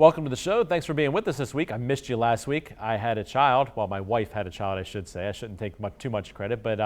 Welcome to the show. Thanks for being with us this week. I missed you last week. I had a child. Well, my wife had a child, I should say. I shouldn't take too much credit, but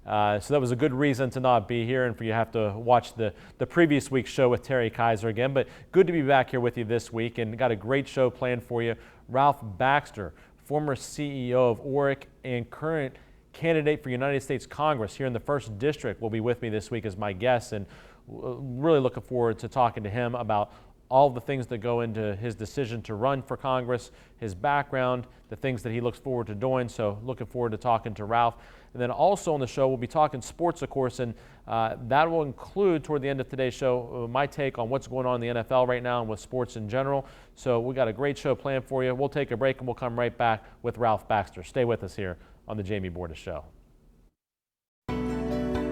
so that was a good reason to not be here and for you to have to watch the previous week's show with Terry Kaiser again. But good to be back here with you this week, and got a great show planned for you. Ralph Baxter, former CEO of Oric and current candidate for United States Congress here in the 1st District, will be with me this week as my guest, and really looking forward to talking to him about all the things that go into his decision to run for Congress, his background, the things that he looks forward to doing. So looking forward to talking to Ralph. And then also on the show, we'll be talking sports, of course, and that will include, toward the end of today's show, my take on what's going on in the NFL right now and with sports in general. So we got a great show planned for you. We'll take a break and we'll come right back with Ralph Baxter. Stay with us here on the Jamie Bordas Show.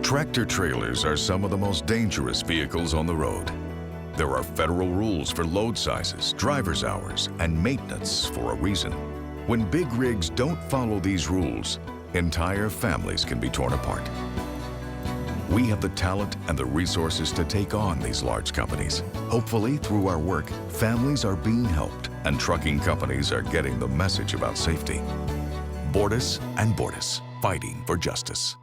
Tractor trailers are some of the most dangerous vehicles on the road. There are federal rules for load sizes, driver's hours, and maintenance for a reason. When big rigs don't follow these rules, entire families can be torn apart. We have the talent and the resources to take on these large companies. Hopefully, through our work, families are being helped and trucking companies are getting the message about safety. Bordas and Bordas, fighting for justice.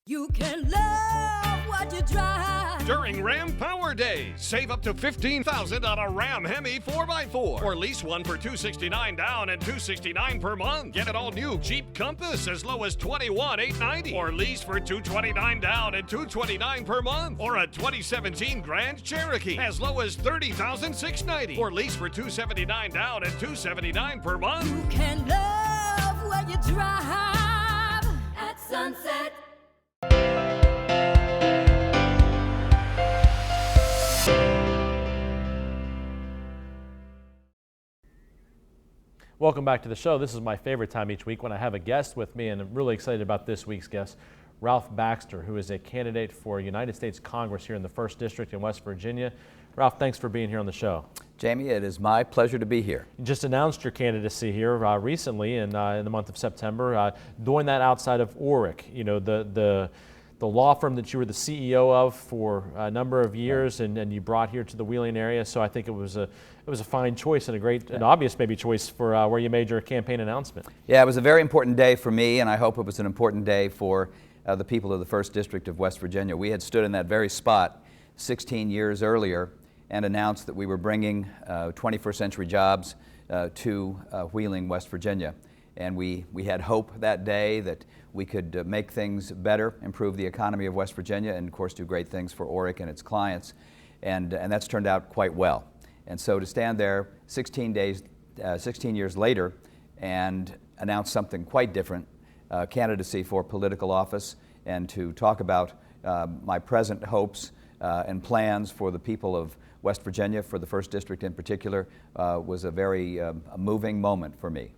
You can love what you drive. During Ram Power Day, save up to $15,000 on a Ram Hemi 4x4, or lease one for $269 down and $269 per month. Get an all-new Jeep Compass as low as $21,890, or lease for $229 down and $229 per month. Or a 2017 Grand Cherokee as low as $30,690, or lease for $279 down and $279 per month. You can love what you drive at Sunset. Welcome back to the show. This is my favorite time each week when I have a guest with me, and I'm really excited about this week's guest, Ralph Baxter, who is a candidate for United States Congress here in the 1st District in West Virginia. Ralph, thanks for being here on the show. Jamie, it is my pleasure to be here. You just announced your candidacy here recently in the month of September, doing that outside of Oric, you know, the law firm that you were the CEO of for a number of years, and you brought here to the Wheeling area. So I think it was a fine choice and a great, an obvious maybe choice for where you made your campaign announcement. Yeah, it was a very important day for me, and I hope it was an important day for the people of the 1st District of West Virginia. We had stood in that very spot 16 years earlier and announced that we were bringing 21st century jobs to Wheeling, West Virginia. And we had hope that day that we could make things better, improve the economy of West Virginia, and of course do great things for Oric and its clients. And that's turned out quite well. And so to stand there 16 years later and announce something quite different, candidacy for political office, and to talk about my present hopes and plans for the people of West Virginia, for the 1st District in particular, was a very moving moment for me.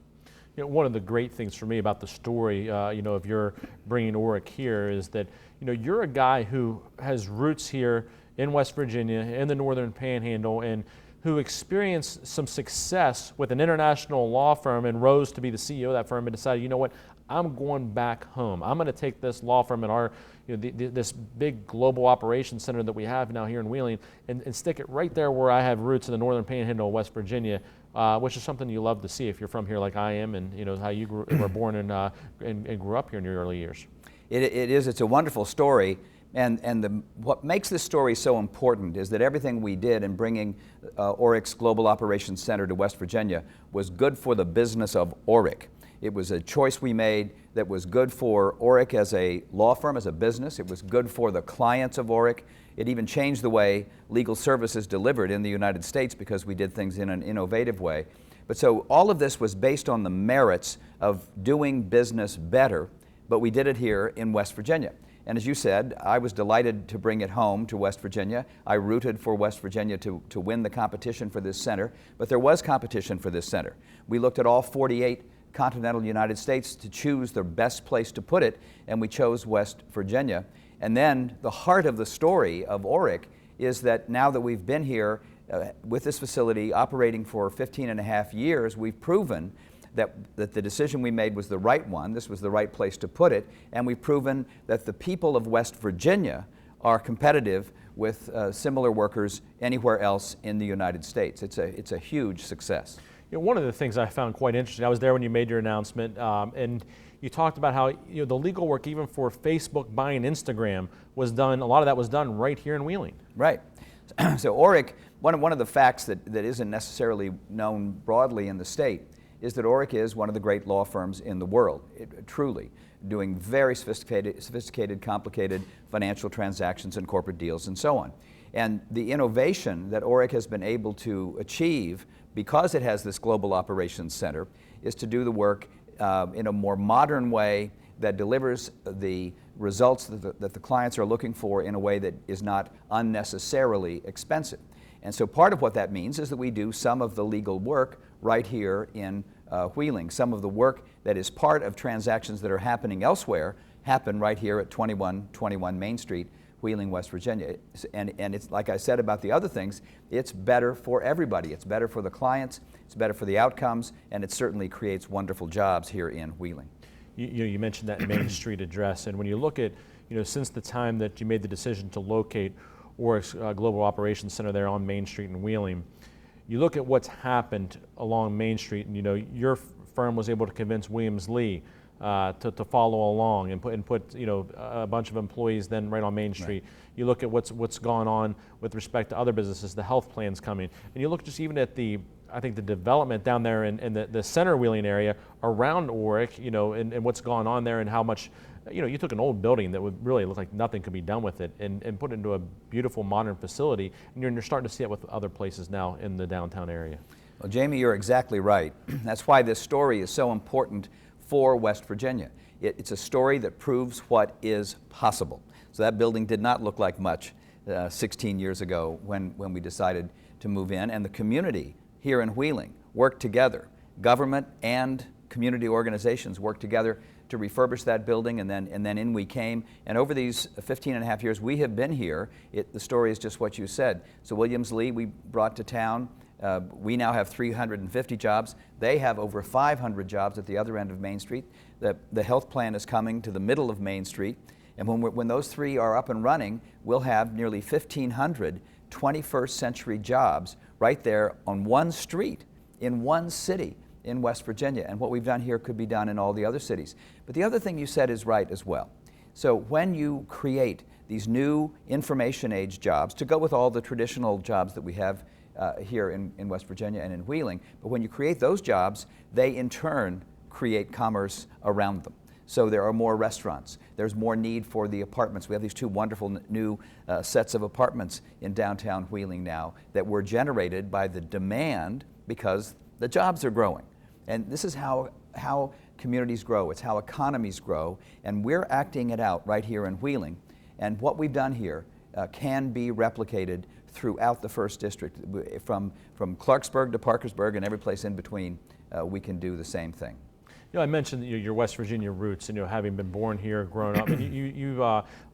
You know, one of the great things for me about the story, you know, of your bringing Oric here is that, you know, you're a guy who has roots here in West Virginia, in the Northern Panhandle, and who experienced some success with an international law firm and rose to be the CEO of that firm and decided, you know what, I'm going back home. I'm going to take this law firm and our, you know, this big global operations center that we have now here in Wheeling and stick it right there where I have roots in the Northern Panhandle of West Virginia, which is something you love to see if you're from here like I am, and you know how you were born and grew up here in your early years. It is. It's a wonderful story. And what makes this story so important is that everything we did in bringing Oric's Global Operations Center to West Virginia was good for the business of Oric. It was a choice we made that was good for Oric as a law firm, as a business. It was good for the clients of Oric. It even changed the way legal services delivered in the United States because we did things in an innovative way. But so all of this was based on the merits of doing business better, but we did it here in West Virginia. And as you said, I was delighted to bring it home to West Virginia. I rooted for West Virginia to win the competition for this center, but there was competition for this center. We looked at all 48 continental United States to choose the best place to put it, and we chose West Virginia. And then the heart of the story of Oric is that now that we've been here with this facility operating for 15 and a half years, we've proven that the decision we made was the right one. This was the right place to put it, and we've proven that the people of West Virginia are competitive with similar workers anywhere else in the United States. It's a huge success. You know, one of the things I found quite interesting, I was there when you made your announcement, and you talked about how the legal work even for Facebook buying Instagram was done, a lot of that was done right here in Wheeling. Right. So Oric, one of the facts that isn't necessarily known broadly in the state is that Oric is one of the great law firms in the world, truly, doing very sophisticated, complicated financial transactions and corporate deals and so on. And the innovation that Oric has been able to achieve because it has this global operations center is to do the work in a more modern way that delivers the results that the clients are looking for in a way that is not unnecessarily expensive. And so part of what that means is that we do some of the legal work right here in Wheeling. Some of the work that is part of transactions that are happening elsewhere happen right here at 2121 Main Street, Wheeling, West Virginia. And it's like I said about the other things, it's better for everybody. It's better for the clients, it's better for the outcomes, and it certainly creates wonderful jobs here in Wheeling. You mentioned that Main Street address, and when you look at, since the time that you made the decision to locate Oric's Global Operations Center there on Main Street in Wheeling, you look at what's happened along Main Street, and your firm was able to convince Williams-Lee to follow along and put a bunch of employees then right on Main Street. Right. You look at what's gone on with respect to other businesses, the health plans coming, and you look just even at I think the development down there in the center Wheeling area around Oric, and what's gone on there and how much, you took an old building that would really look like nothing could be done with it and put it into a beautiful modern facility, and you're starting to see it with other places now in the downtown area. Well, Jamie, you're exactly right. That's why this story is so important for West Virginia. It's a story that proves what is possible. So that building did not look like much 16 years ago when we decided to move in, and the community here in Wheeling worked together. Government and community organizations worked together to refurbish that building, and then in we came. And over these 15 and a half years we have been here, the story is just what you said. So Williams-Lee we brought to town. We now have 350 jobs. They have over 500 jobs at the other end of Main Street. The health plan is coming to the middle of Main Street. And when those three are up and running, we'll have nearly 1,500 21st century jobs right there on one street in one city in West Virginia. And what we've done here could be done in all the other cities. But the other thing you said is right as well. So when you create these new information age jobs, to go with all the traditional jobs that we have here in West Virginia and in Wheeling, but when you create those jobs, they in turn create commerce around them. So there are more restaurants. There's more need for the apartments. We have these two wonderful new sets of apartments in downtown Wheeling now that were generated by the demand because the jobs are growing. And this is how communities grow. It's how economies grow. And we're acting it out right here in Wheeling. And what we've done here can be replicated throughout the First District. From Clarksburg to Parkersburg and every place in between, we can do the same thing. I mentioned your West Virginia roots, and having been born here, grown up, and you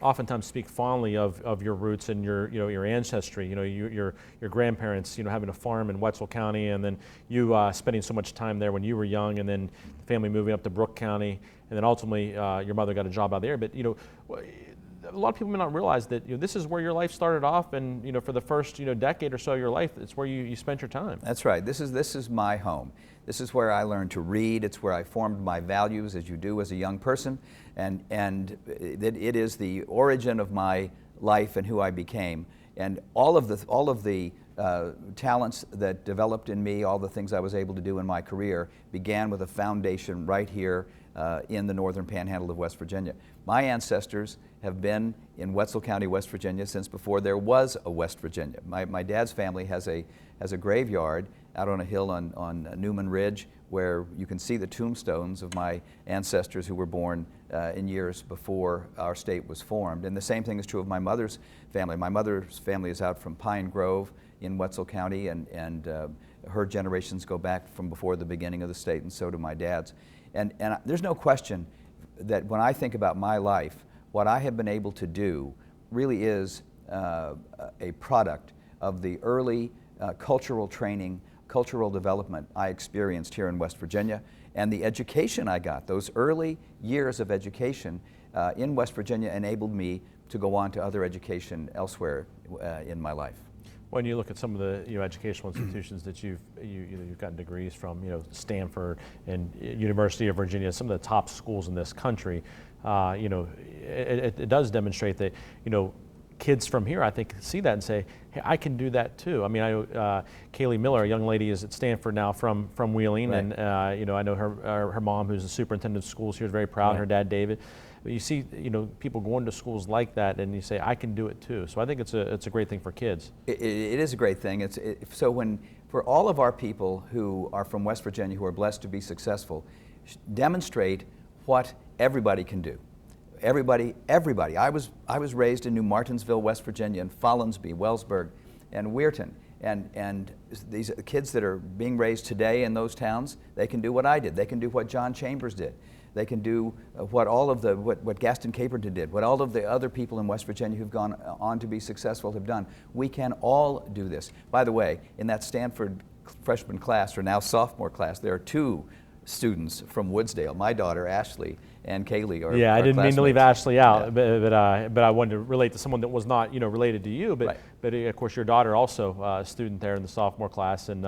oftentimes speak fondly of your roots and your ancestry. Your grandparents, having a farm in Wetzel County, and then you spending so much time there when you were young, and then the family moving up to Brooke County, and then ultimately your mother got a job out there. But a lot of people may not realize that this is where your life started off, and for the first decade or so of your life, it's where you spent your time. That's right. This is my home. This is where I learned to read. It's where I formed my values, as you do as a young person, and it is the origin of my life and who I became. And all of the talents that developed in me, all the things I was able to do in my career, began with a foundation right here in the northern panhandle of West Virginia. My ancestors have been in Wetzel County, West Virginia, since before there was a West Virginia. My dad's family has a graveyard out on a hill on Newman Ridge, where you can see the tombstones of my ancestors who were born in years before our state was formed. And the same thing is true of my mother's family. My mother's family is out from Pine Grove in Wetzel County, and her generations go back from before the beginning of the state, and so do my dad's. And there's no question that when I think about my life, what I have been able to do really is a product of the early cultural training, cultural development I experienced here in West Virginia, and the education I got. Those early years of education in West Virginia enabled me to go on to other education elsewhere in my life. When you look at some of the educational institutions that you've gotten degrees from, Stanford and University of Virginia, some of the top schools in this country, it does demonstrate that kids from here, I think, see that and say, hey, I can do that too. I mean, I know Kaylee Miller, a young lady, is at Stanford now from Wheeling, right. And I know her mom, who's the superintendent of schools here, is very proud. Right. Her dad, David. But you see, people going to schools like that, and you say, I can do it too. So I think it's a great thing for kids. It is a great thing. For all of our people who are from West Virginia who are blessed to be successful, demonstrate what everybody can do. Everybody. I was raised in New Martinsville, West Virginia, and Follansbee, Wellsburg, and Weirton. And these kids that are being raised today in those towns, they can do what I did. They can do what John Chambers did. They can do what Gaston Caperton did, what all of the other people in West Virginia who've gone on to be successful have done. We can all do this. By the way, in that Stanford freshman class, or now sophomore class, there are 2 students from Woodsdale. My daughter, Ashley, and Kaylee are I didn't mean to leave Ashley out, yeah. but I wanted to relate to someone that was not related to you, but right. But of course your daughter also a student there in the sophomore class, and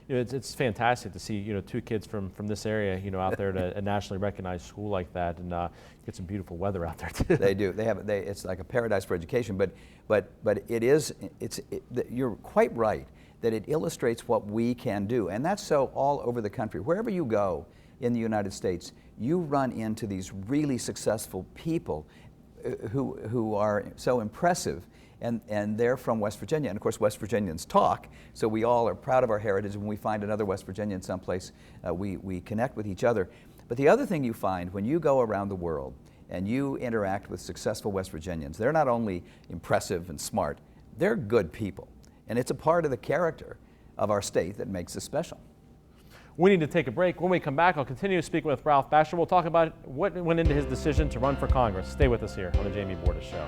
it's fantastic to see 2 kids from this area out there at a nationally recognized school like that, and get some beautiful weather out there too. They do. It's like a paradise for education, but you're quite right that it illustrates what we can do, and that's so all over the country. Wherever you go in the United States, you run into these really successful people who are so impressive, and they're from West Virginia. And of course, West Virginians talk, so we all are proud of our heritage. When we find another West Virginian someplace, we connect with each other. But the other thing you find when you go around the world and you interact with successful West Virginians, they're not only impressive and smart, they're good people. And it's a part of the character of our state that makes us special. We need to take a break. When we come back, I'll continue speaking with Ralph Baxter. We'll talk about what went into his decision to run for Congress. Stay with us here on the Jamie Bordas Show.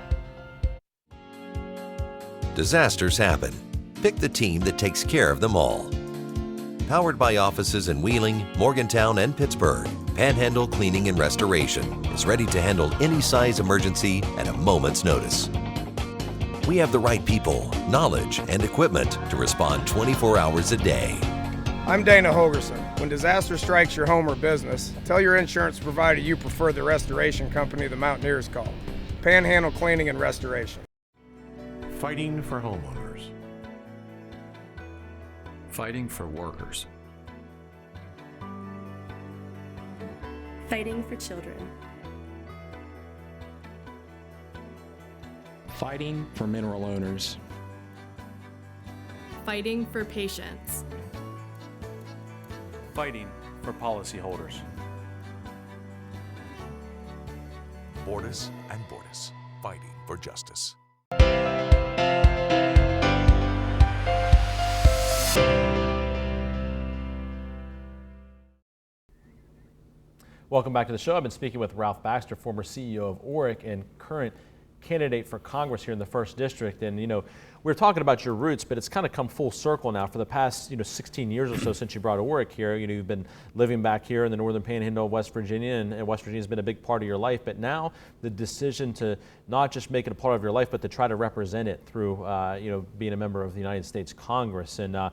Disasters happen. Pick the team that takes care of them all. Powered by offices in Wheeling, Morgantown, and Pittsburgh, Panhandle Cleaning and Restoration is ready to handle any size emergency at a moment's notice. We have the right people, knowledge, and equipment to respond 24 hours a day. I'm Dana Hogerson. When disaster strikes your home or business, tell your insurance provider you prefer the restoration company the Mountaineers call, Panhandle Cleaning and Restoration. Fighting for homeowners. Fighting for workers. Fighting for children. Fighting for mineral owners. Fighting for patients. Fighting for policyholders. Bordas and Bordas, fighting for justice. Welcome back to the show. I've been speaking with Ralph Baxter, former CEO of ORIC and current candidate for Congress here in the 1st District. And we were talking about your roots, but it's kind of come full circle now. For the past 16 years or so since you brought ORIC here, you've been living back here in the northern panhandle of West Virginia, and West Virginia has been a big part of your life. But now the decision to not just make it a part of your life, but to try to represent it through being a member of the United States Congress, and of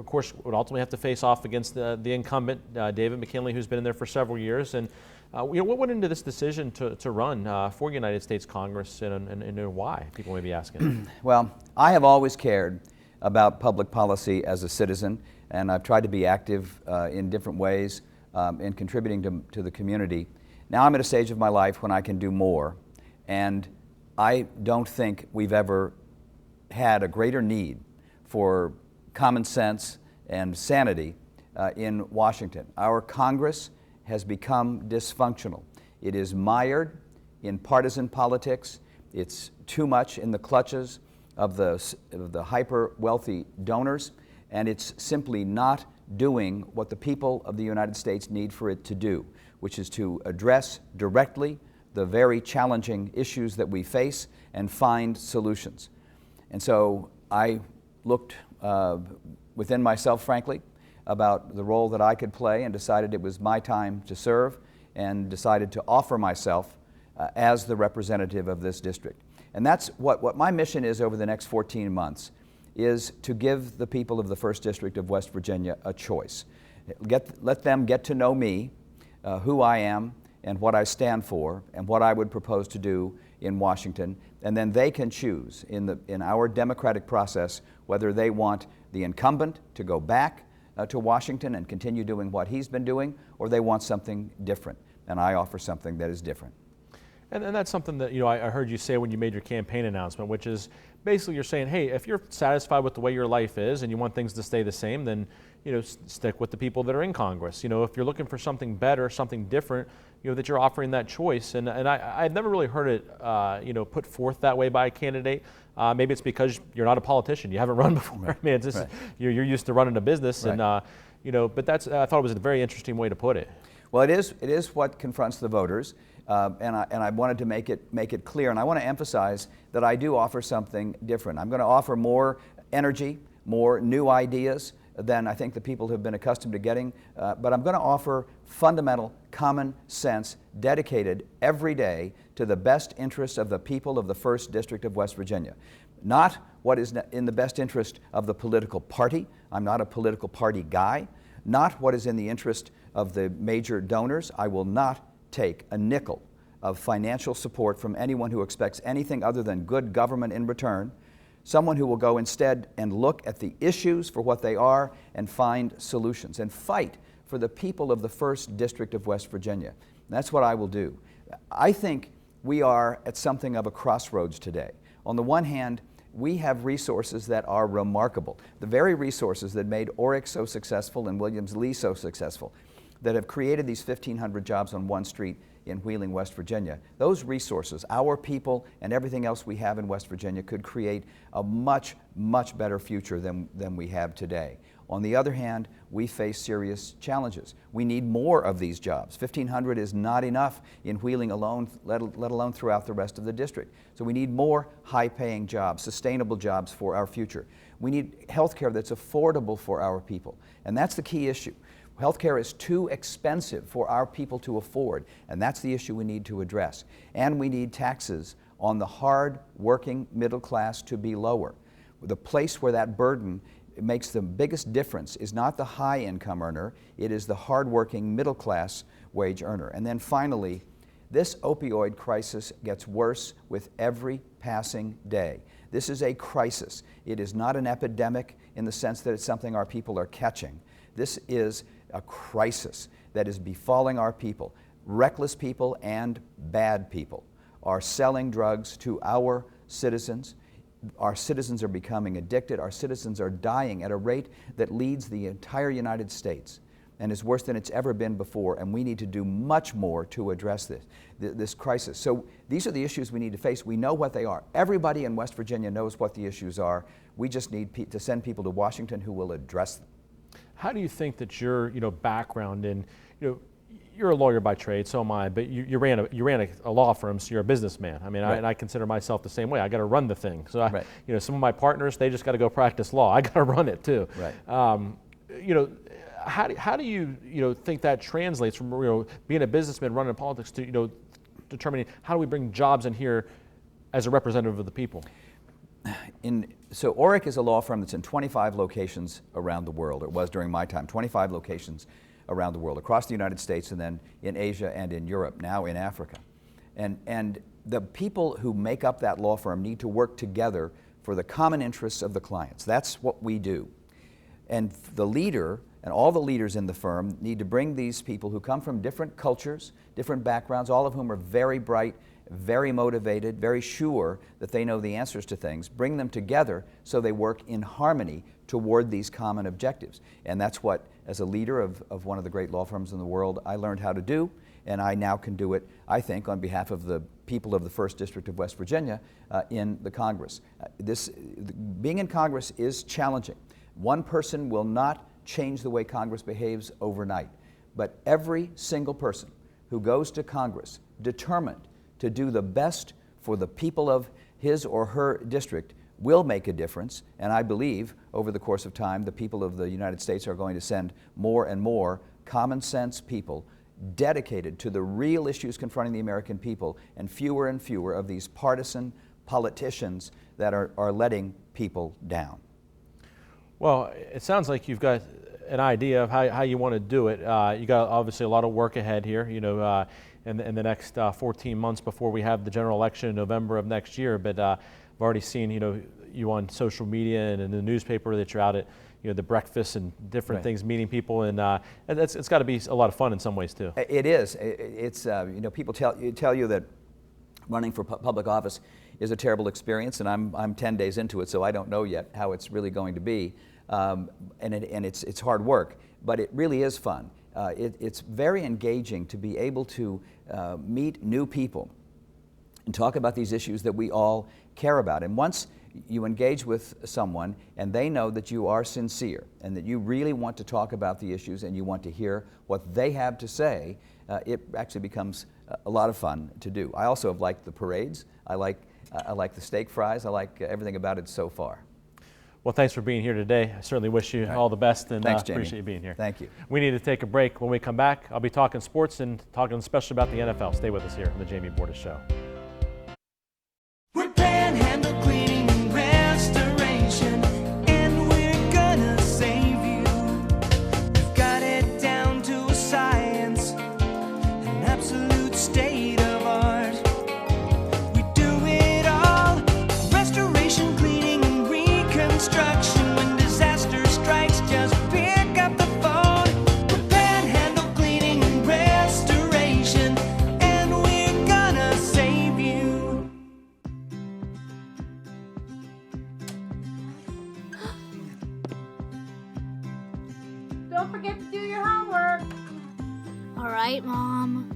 course would ultimately have to face off against the incumbent David McKinley, who's been in there for several years. And what went into this decision to run for United States Congress, and why? People may be asking. Well, I have always cared about public policy as a citizen, and I've tried to be active in different ways in contributing to the community. Now I'm at a stage of my life when I can do more, and I don't think we've ever had a greater need for common sense and sanity in Washington. Our Congress has become dysfunctional. It is mired in partisan politics. It's too much in the clutches of the hyper-wealthy donors, and it's simply not doing what the people of the United States need for it to do, which is to address directly the very challenging issues that we face and find solutions. And so I looked within myself, frankly, about the role that I could play, and decided it was my time to serve, and decided to offer myself as the representative of this district. And that's what my mission is over the next 14 months, is to give the people of the 1st District of West Virginia a choice. Let them get to know me, who I am, and what I stand for, and what I would propose to do in Washington, and then they can choose in our democratic process whether they want the incumbent to go back to Washington and continue doing what he's been doing, or they want something different. And I offer something that is different. And that's something that, you know, I heard you say when you made your campaign announcement, which is basically you're saying, hey, if you're satisfied with the way your life is and you want things to stay the same, then, you know, stick with the people that are in Congress. You know, if you're looking for something better, something different, you know, that you're offering that choice. And I've never really heard it, you know, put forth that way by a candidate. Maybe it's because you're not a politician. You haven't run before. Right. I mean, it's just, Right. you're used to running a business. Right. And, you know, but I thought it was a very interesting way to put it. Well, it is what confronts the voters, and I wanted to make it clear, and I want to emphasize that I do offer something different. I'm going to offer more energy, more new ideas than I think the people have been accustomed to getting, but I'm going to offer fundamental common sense dedicated every day to the best interests of the people of the 1st District of West Virginia. Not what is in the best interest of the political party. I'm not a political party guy. Not what is in the interest of the major donors. I will not take a nickel of financial support from anyone who expects anything other than good government in return. Someone who will go instead and look at the issues for what they are and find solutions and fight for the people of the 1st District of West Virginia. And that's what I will do. I think we are at something of a crossroads today. On the one hand, we have resources that are remarkable. The very resources that made Oryx so successful and Williams-Lee so successful, that have created these 1,500 jobs on one street in Wheeling, West Virginia. Those resources, our people and everything else we have in West Virginia, could create a much, much better future than we have today. On the other hand, we face serious challenges. We need more of these jobs. 1,500 is not enough in Wheeling alone, let alone throughout the rest of the district. So we need more high-paying jobs, sustainable jobs for our future. We need health care that's affordable for our people, and that's the key issue. Healthcare is too expensive for our people to afford, and that's the issue we need to address. And we need taxes on the hard-working middle class to be lower. The place where that burden makes the biggest difference is not the high-income earner, it is the hard-working middle-class wage earner. And then finally, this opioid crisis gets worse with every passing day. This is a crisis. It is not an epidemic in the sense that it's something our people are catching. This is a crisis that is befalling our people. Reckless people and bad people are selling drugs to our citizens. Our citizens are becoming addicted. Our citizens are dying at a rate that leads the entire United States and is worse than it's ever been before, and we need to do much more to address this crisis. So these are the issues we need to face. We know what they are. Everybody in West Virginia knows what the issues are. We just need to send people to Washington who will address them. How do you think that your, you know, background in, you know, you're a lawyer by trade, so am I, but you ran a law firm, so you're a businessman. I mean, Right. I consider myself the same way. I got to run the thing. So, Right. you know, some of my partners, they just got to go practice law. I got to run it too. Right. You know, how do you, you know, think that translates from, you know, being a businessman running politics to, you know, determining how do we bring jobs in here as a representative of the people? So Oryx is a law firm that's in 25 locations around the world. It was during my time, 25 locations around the world, across the United States and then in Asia and in Europe, now in Africa. And the people who make up that law firm need to work together for the common interests of the clients. That's what we do. And the leader and all the leaders in the firm need to bring these people who come from different cultures, different backgrounds, all of whom are very bright, very motivated, very sure that they know the answers to things, bring them together so they work in harmony toward these common objectives. And that's what, as a leader of one of the great law firms in the world, I learned how to do, and I now can do it, I think, on behalf of the people of the 1st District of West Virginia in the Congress. Being in Congress is challenging. One person will not change the way Congress behaves overnight, but every single person who goes to Congress determined to do the best for the people of his or her district will make a difference, and I believe over the course of time the people of the United States are going to send more and more common sense people dedicated to the real issues confronting the American people, and fewer of these partisan, politicians that are letting people down. Well, it sounds like you've got an idea of how you want to do it. You got obviously a lot of work ahead here, in the next 14 months before we have the general election in November of next year. But I've already seen, you on social media and in the newspaper that you're out at, the breakfast and different things, meeting people, and it's got to be a lot of fun in some ways too. It is. It's people tell you that running for public office is a terrible experience, and I'm 10 days into it, so I don't know yet how it's really going to be. And it's hard work, but it really is fun. It's very engaging to be able to meet new people and talk about these issues that we all care about. And once you engage with someone and they know that you are sincere and that you really want to talk about the issues and you want to hear what they have to say, it actually becomes a lot of fun to do. I also have liked the parades. I like the steak fries. I like everything about it so far. Well, thanks for being here today. I certainly wish you all the best, and thanks, Jamie. appreciate you being here. Thank you. We need to take a break. When we come back, I'll be talking sports and talking especially about the NFL. Stay with us here on the Jamie Bordas Show. We're Panhandle Cleaning and Restoration, and we're gonna save you. We've got it down to a science, an absolute state of art. We do it all, restoration, cleaning, and reconstruction. When disaster strikes, just pick up the phone. We're Panhandle Cleaning and Restoration, and we're gonna save you. Don't forget to do your homework. All right, Mom.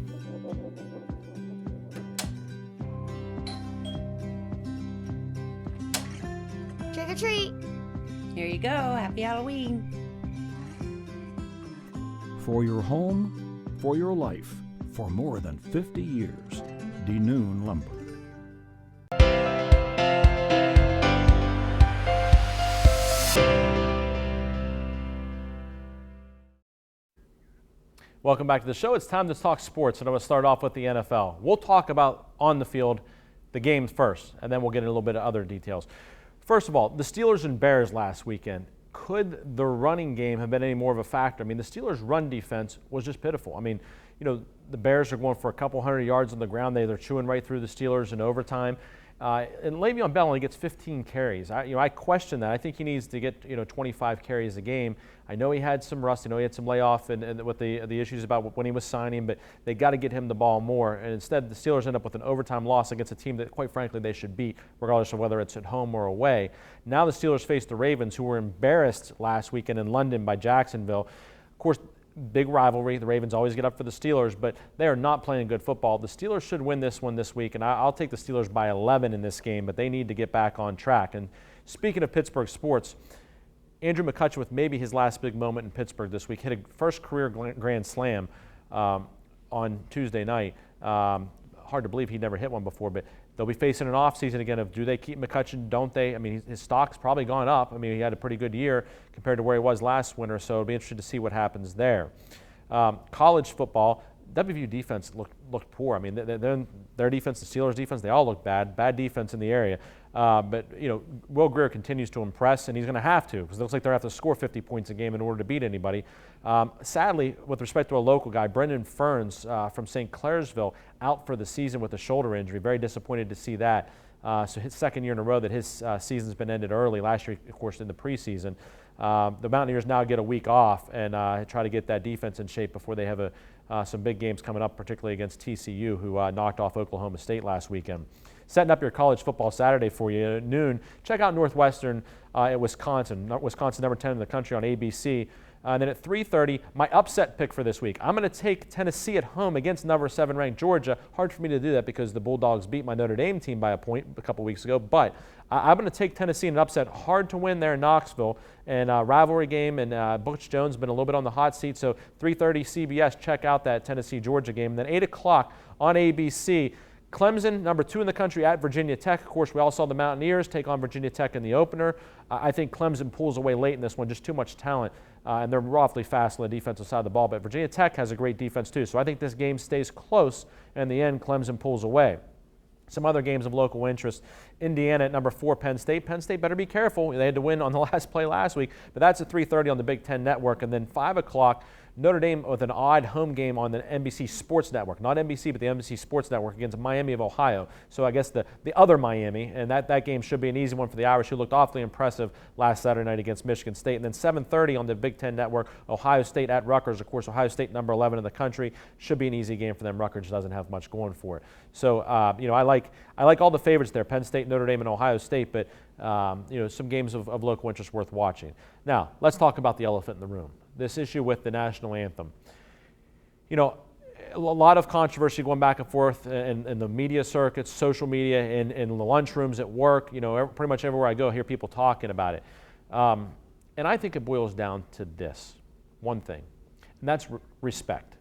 Trick or treat. Here you go. Happy Halloween. For your home, for your life, for more than 50 years. DeNoon Lumber. Welcome back to the show. It's time to talk sports, and I'm going to start off with the NFL. We'll talk about on the field the games first, and then we'll get into a little bit of other details. First of all, the Steelers and Bears last weekend. Could the running game have been any more of a factor? I mean, the Steelers' run defense was just pitiful. I mean, the Bears are going for a couple hundred yards on the ground. They're chewing right through the Steelers in overtime. And Le'Veon Bell only gets 15 carries. I question that. I think he needs to get 25 carries a game. I know he had some rust. I know he had some layoff and with the issues about when he was signing, but they got to get him the ball more. And instead, the Steelers end up with an overtime loss against a team that, quite frankly, they should beat, regardless of whether it's at home or away. Now the Steelers face the Ravens, who were embarrassed last weekend in London by Jacksonville. Of course, big rivalry. The Ravens always get up for the Steelers, but they are not playing good football. The Steelers should win this one this week, and I'll take the Steelers by 11 in this game, but they need to get back on track. And speaking of Pittsburgh sports, Andrew McCutchen, with maybe his last big moment in Pittsburgh this week, hit a first career grand slam on Tuesday night. Hard to believe he'd never hit one before, but they'll be facing an offseason again of do they keep McCutchen, don't they? I mean, his stock's probably gone up. I mean, he had a pretty good year compared to where he was last winter, so it'll be interesting to see what happens there. College football, WVU defense looked poor. I mean, their defense, the Steelers' defense, they all look bad defense in the area. But Will Grier continues to impress, and he's going to have to, because it looks like they're going to have to score 50 points a game in order to beat anybody. Sadly, with respect to a local guy, Brendan Ferns from St. Clairsville, out for the season with a shoulder injury. Very disappointed to see that. So his second year in a row that his season's been ended early. Last year, of course, in the preseason. The Mountaineers now get a week off and try to get that defense in shape before they have some big games coming up, particularly against TCU, who knocked off Oklahoma State last weekend. Setting up your college football Saturday for you at noon, check out Northwestern at Wisconsin. Wisconsin number 10 in the country on ABC. And then at 3:30, my upset pick for this week. I'm going to take Tennessee at home against number 7 ranked Georgia. Hard for me to do that because the Bulldogs beat my Notre Dame team by a point a couple weeks ago. But I'm going to take Tennessee in an upset. Hard to win there in Knoxville. And rivalry game, and Butch Jones has been a little bit on the hot seat. So 3:30 CBS, check out that Tennessee-Georgia game. And then 8 o'clock on ABC, Clemson, number 2 in the country at Virginia Tech. Of course, we all saw the Mountaineers take on Virginia Tech in the opener. I think Clemson pulls away late in this one, just too much talent. And they're awfully fast on the defensive side of the ball. But Virginia Tech has a great defense too. So I think this game stays close. And in the end, Clemson pulls away. Some other games of local interest. Indiana at number 4, Penn State. Penn State better be careful. They had to win on the last play last week, but that's at 3:30 on the Big Ten Network. And then 5 o'clock, Notre Dame with an odd home game on the NBC Sports Network. Not NBC, but the NBC Sports Network against Miami of Ohio. So I guess the other Miami, and that game should be an easy one for the Irish, who looked awfully impressive last Saturday night against Michigan State. And then 7:30 on the Big Ten Network, Ohio State at Rutgers. Of course, Ohio State number 11 in the country. Should be an easy game for them. Rutgers doesn't have much going for it. So, I like all the favorites there, Penn State, Notre Dame, and Ohio State, but, some games of local interest worth watching. Now, let's talk about the elephant in the room, this issue with the national anthem. A lot of controversy going back and forth in the media circuits, social media, in the lunchrooms at work. Pretty much everywhere I go, I hear people talking about it. And I think it boils down to this one thing, and that's respect.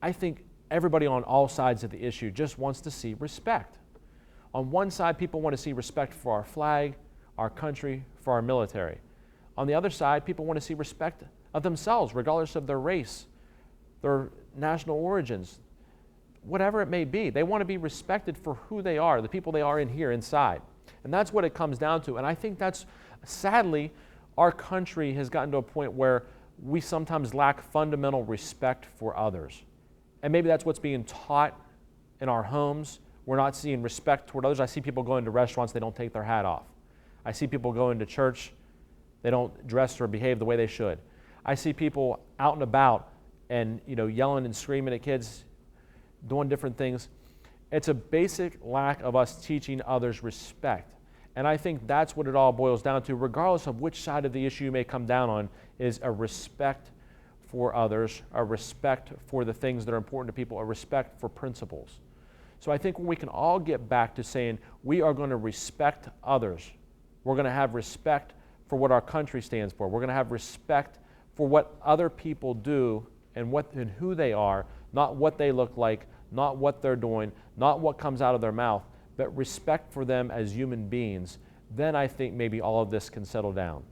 I think everybody on all sides of the issue just wants to see respect. On one side, people want to see respect for our flag, our country, for our military. On the other side, people want to see respect of themselves, regardless of their race, their national origins, whatever it may be. They want to be respected for who they are, the people they are in here inside. And that's what it comes down to. And I think that's, sadly, our country has gotten to a point where we sometimes lack fundamental respect for others. And maybe that's what's being taught in our homes. We're not seeing respect toward others. I see people going to restaurants, they don't take their hat off. I see people going to church, they don't dress or behave the way they should. I see people out and about and yelling and screaming at kids, doing different things. It's a basic lack of us teaching others respect. And I think that's what it all boils down to, regardless of which side of the issue you may come down on, is a respect for others, a respect for the things that are important to people, a respect for principles. So I think when we can all get back to saying we are going to respect others, we're going to have respect for what our country stands for, we're going to have respect for what other people do and who they are, not what they look like, not what they're doing, not what comes out of their mouth, but respect for them as human beings, then I think maybe all of this can settle down.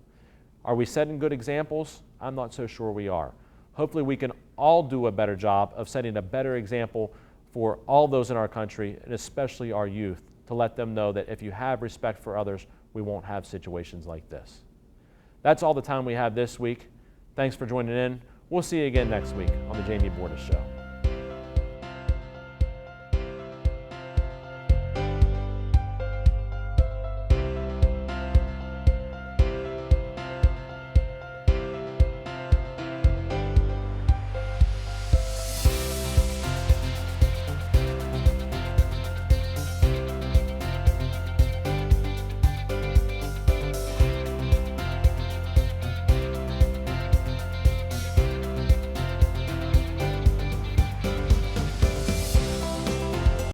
Are we setting good examples? I'm not so sure we are. Hopefully we can all do a better job of setting a better example for all those in our country, and especially our youth, to let them know that if you have respect for others, we won't have situations like this. That's all the time we have this week. Thanks for joining in. We'll see you again next week on the Jamie Bordas Show.